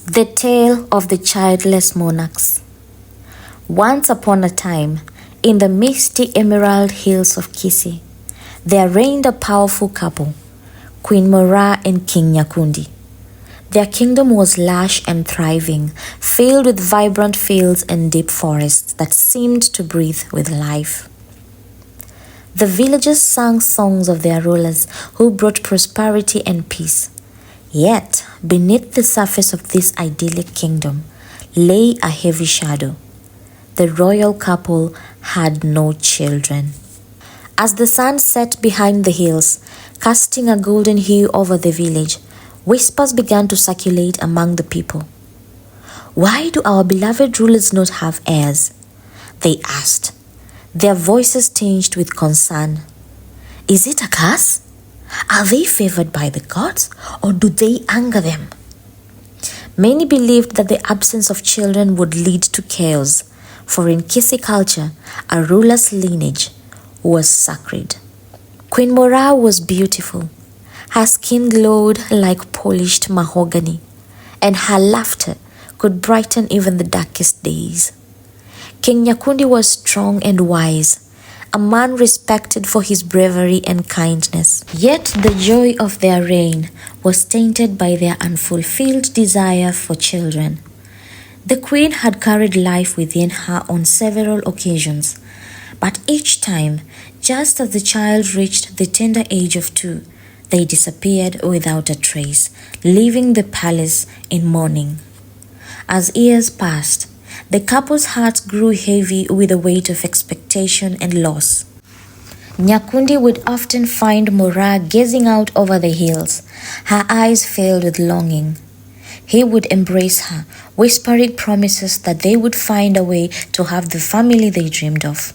The Tale of the Childless Monarchs. Once upon a time, in the misty emerald hills of Kisii, there reigned a powerful couple, Queen Moraa and King Nyakundi. Their kingdom was lush and thriving, filled with vibrant fields and deep forests that seemed to breathe with life. The villagers sang songs of their rulers who brought prosperity and peace. Yet, beneath the surface of this idyllic kingdom lay a heavy shadow. The royal couple had no children. As the sun set behind the hills, casting a golden hue over the village, whispers began to circulate among the people. "Why do our beloved rulers not have heirs?" they asked, their voices tinged with concern. "Is it a curse? Are they favored by the gods, or do they anger them?" Many believed that the absence of children would lead to chaos, for in Kisii culture, a ruler's lineage was sacred. Queen Moraa was beautiful. Her skin glowed like polished mahogany, and her laughter could brighten even the darkest days. King Nyakundi was strong and wise, a man respected for his bravery and kindness. Yet the joy of their reign was tainted by their unfulfilled desire for children. The queen had carried life within her on several occasions, but each time, just as the child reached the tender age of 2, they disappeared without a trace, leaving the palace in mourning. As years passed, the couple's hearts grew heavy with the weight of expectation and loss. Nyakundi would often find Moraa gazing out over the hills, her eyes filled with longing. He would embrace her, whispering promises that they would find a way to have the family they dreamed of.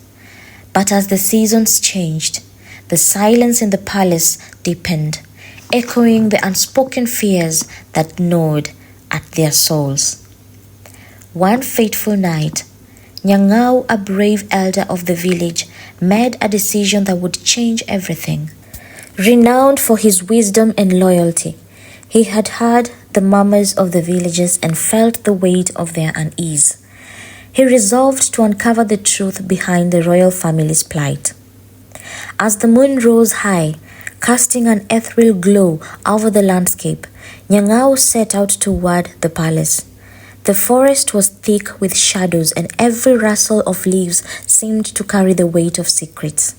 But as the seasons changed, the silence in the palace deepened, echoing the unspoken fears that gnawed at their souls. One fateful night, Nyangau, a brave elder of the village, made a decision that would change everything. Renowned for his wisdom and loyalty, he had heard the murmurs of the villagers and felt the weight of their unease. He resolved to uncover the truth behind the royal family's plight. As the moon rose high, casting an ethereal glow over the landscape, Nyangau set out toward the palace. The forest was thick with shadows, and every rustle of leaves seemed to carry the weight of secrets.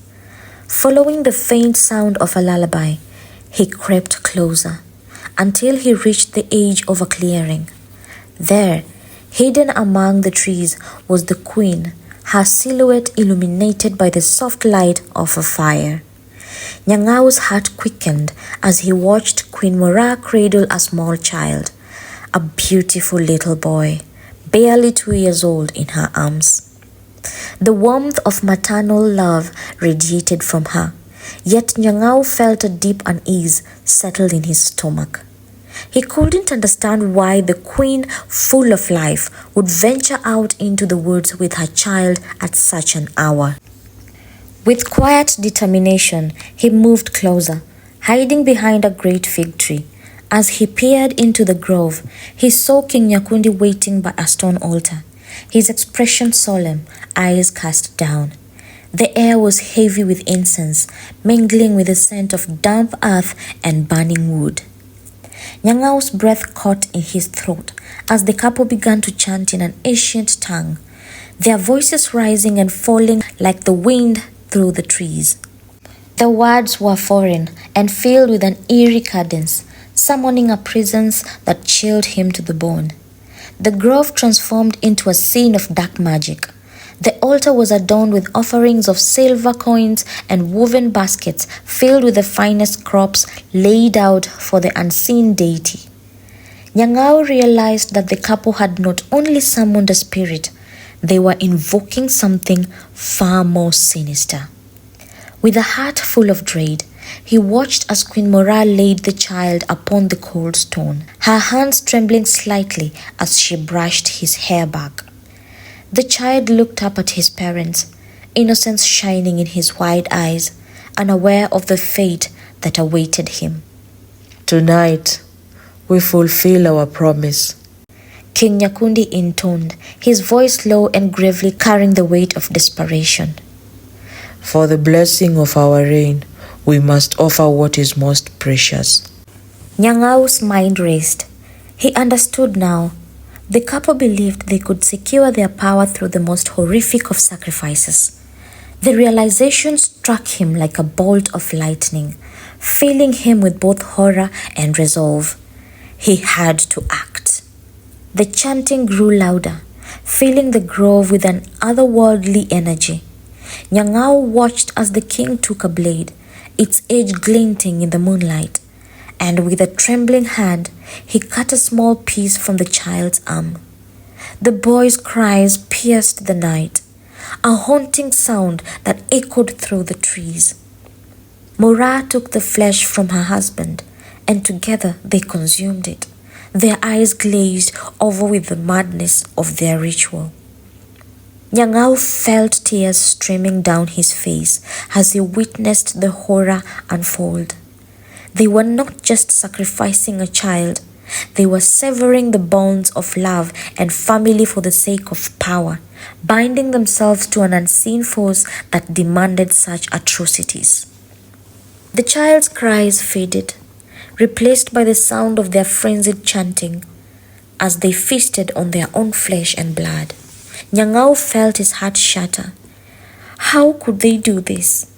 Following the faint sound of a lullaby, he crept closer until he reached the edge of a clearing. There, hidden among the trees, was the queen, her silhouette illuminated by the soft light of a fire. Nyangau's heart quickened as he watched Queen Moraa cradle a small child, a beautiful little boy, barely 2 years old, in her arms. The warmth of maternal love radiated from her, yet Nyangau felt a deep unease settle in his stomach. He couldn't understand why the queen, full of life, would venture out into the woods with her child at such an hour. With quiet determination, he moved closer, hiding behind a great fig tree. As he peered into the grove, he saw King Nyakundi waiting by a stone altar, his expression solemn, eyes cast down. The air was heavy with incense, mingling with the scent of damp earth and burning wood. Nyangau's breath caught in his throat as the couple began to chant in an ancient tongue, their voices rising and falling like the wind through the trees. The words were foreign and filled with an eerie cadence, summoning a presence that chilled him to the bone. The grove transformed into a scene of dark magic. The altar was adorned with offerings of silver coins and woven baskets filled with the finest crops laid out for the unseen deity. Nyangau realized that the couple had not only summoned a spirit, they were invoking something far more sinister. With a heart full of dread, he watched as Queen Moraa laid the child upon the cold stone, her hands trembling slightly as she brushed his hair back. The child looked up at his parents, innocence shining in his wide eyes, unaware of the fate that awaited him. "Tonight, we fulfill our promise," King Nyakundi intoned, his voice low and gravely carrying the weight of desperation. For the blessing of our reign, we must offer what is most precious. Nyang'au's mind raced. He understood now. The couple believed they could secure their power through the most horrific of sacrifices. The realization struck him like a bolt of lightning, filling him with both horror and resolve. He had to act. The chanting grew louder, filling the grove with an otherworldly energy. Nyang'au watched as the king took a blade, its edge glinting in the moonlight, and with a trembling hand, he cut a small piece from the child's arm. The boy's cries pierced the night, a haunting sound that echoed through the trees. Moraa took the flesh from her husband, and together they consumed it, their eyes glazed over with the madness of their ritual. Nyang'au felt tears streaming down his face as he witnessed the horror unfold. They were not just sacrificing a child, they were severing the bonds of love and family for the sake of power, binding themselves to an unseen force that demanded such atrocities. The child's cries faded, replaced by the sound of their frenzied chanting, as they feasted on their own flesh and blood. Nyang'au felt his heart shatter. How could they do this?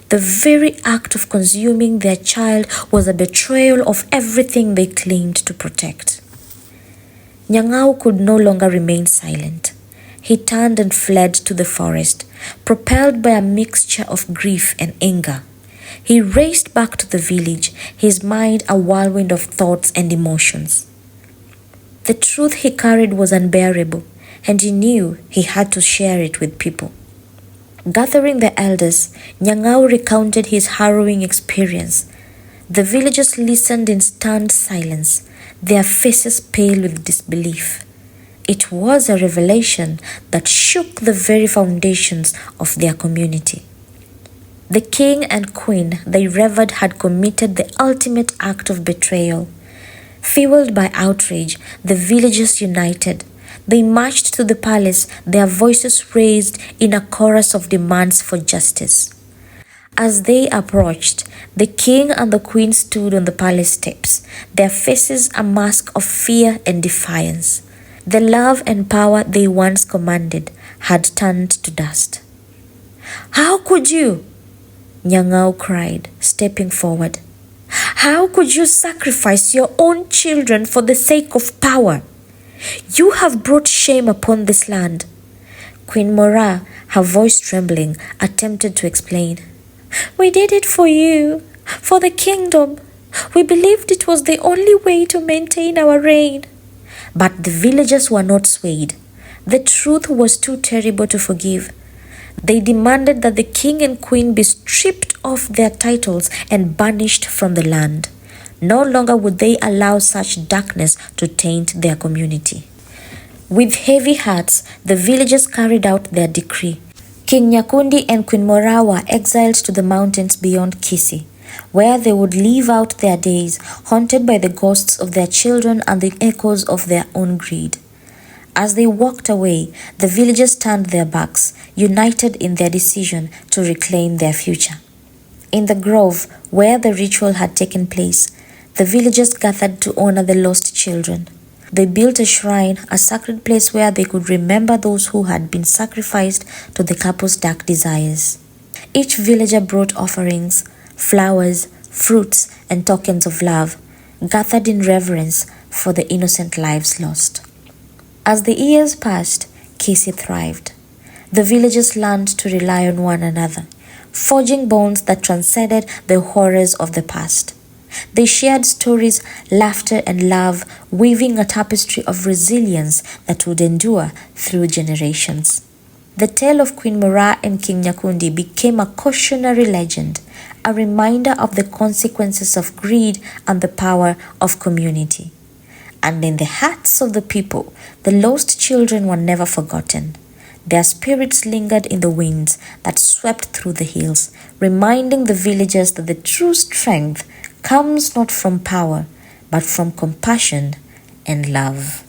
The very act of consuming their child was a betrayal of everything they claimed to protect. Nyang'au could no longer remain silent. He turned and fled to the forest, propelled by a mixture of grief and anger. He raced back to the village, his mind a whirlwind of thoughts and emotions. The truth he carried was unbearable, and he knew he had to share it with people. Gathering the elders, Nyang'au recounted his harrowing experience. The villagers listened in stunned silence, their faces pale with disbelief. It was a revelation that shook the very foundations of their community. The king and queen they revered had committed the ultimate act of betrayal. Fueled by outrage, the villagers united. They marched to the palace, their voices raised in a chorus of demands for justice. As they approached, the king and the queen stood on the palace steps, their faces a mask of fear and defiance. The love and power they once commanded had turned to dust. "How could you?" Nyang'au cried, stepping forward. "How could you sacrifice your own children for the sake of power? You have brought shame upon this land." Queen Moraa, her voice trembling, attempted to explain. "We did it for you, for the kingdom. We believed it was the only way to maintain our reign." But the villagers were not swayed. The truth was too terrible to forgive. They demanded that the king and queen be stripped of their titles and banished from the land. No longer would they allow such darkness to taint their community. With heavy hearts, the villagers carried out their decree. King Nyakundi and Queen Moraa were exiled to the mountains beyond Kisii, where they would live out their days, haunted by the ghosts of their children and the echoes of their own greed. As they walked away, the villagers turned their backs, united in their decision to reclaim their future. In the grove where the ritual had taken place, the villagers gathered to honor the lost children. They built a shrine, a sacred place where they could remember those who had been sacrificed to the couple's dark desires. Each villager brought offerings, flowers, fruits, and tokens of love, gathered in reverence for the innocent lives lost. As the years passed, Kisii thrived. The villagers learned to rely on one another, forging bonds that transcended the horrors of the past. They shared stories, laughter, and love, weaving a tapestry of resilience that would endure through generations. The tale of Queen Moraa and King Nyakundi became a cautionary legend, a reminder of the consequences of greed and the power of community. And in the hearts of the people, the lost children were never forgotten. Their spirits lingered in the winds that swept through the hills, reminding the villagers that the true strength comes not from power, but from compassion and love.